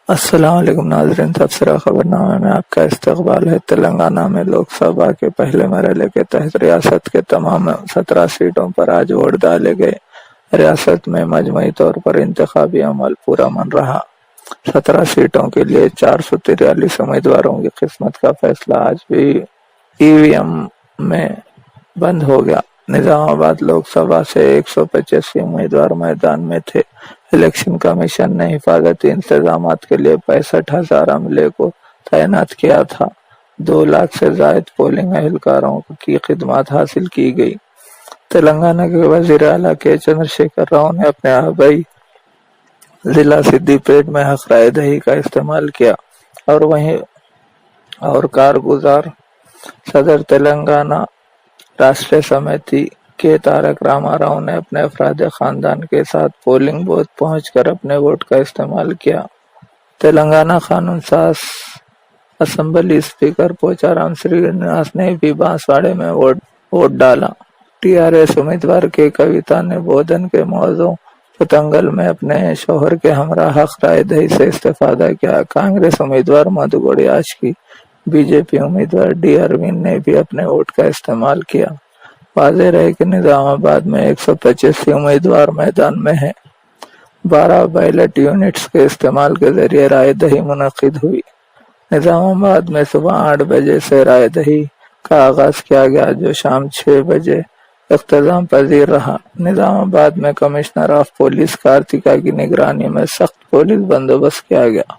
السلام علیکم ناظرین، تبصرہ خبرنامے میں آپ کا استقبال ہے۔ تلنگانہ میں لوک سبھا کے پہلے مرحلے کے تحت ریاست کے تمام 17 سیٹوں پر آج ووٹ ڈالے گئے۔ ریاست میں مجموعی طور پر انتخابی عمل پرامن رہا۔ 17 سیٹوں کے لیے 443 امیدواروں کی قسمت کا فیصلہ آج بھی ای وی ایم میں بند ہو گیا۔ نظام آباد لوک سبھا سے 185 امیدوار میدان میں تھے۔ الیکشن کمیشن نے حفاظتی انتظامات کے لیے 65,000 عملے کو تعینات کیا تھا۔ 2 لاکھ سے زائد پولنگ اہلکاروں کی خدمات حاصل کی گئی۔ تلنگانہ کے وزیر اعلیٰ کے چندرشیکھر راؤ نے اپنے آبائی ضلع سدی پیٹ میں حق رائے دہی کا استعمال کیا اور کارگزار صدر تلنگانہ راشٹریہ سمیتی کے تارک راما راؤ نے اپنے افراد خاندان کے ساتھ پولنگ بوتھ پہنچ کر اپنے ووٹ کا استعمال کیا۔ تلنگانہ قانون ساز اسمبلی اسپیکر پوچارام سری نواس نے بھی بانسواڑے میں ووٹ ڈالا۔ ٹی آر ایس امیدوار کے کویتا نے بودن کے موضوع پتنگل میں اپنے شوہر کے ہمراہ حق رائے دہی سے استفادہ کیا۔ کانگریس امیدوار مدھوگڑی آج کی بی جے پی امیدوار ڈی اروند نے بھی اپنے ووٹ کا استعمال کیا۔ واضح رہے کہ نظام آباد میں 185 امیدوار میدان میں ہیں۔ 12 بیلٹ یونٹس کے استعمال کے ذریعے رائے دہی منعقد ہوئی۔ نظام آباد میں صبح 8 بجے سے رائے دہی کا آغاز کیا گیا، جو شام 6 بجے اختتام پذیر رہا۔ نظام آباد میں کمشنر آف پولیس کارتکا کی نگرانی میں سخت پولیس بندوبست کیا گیا۔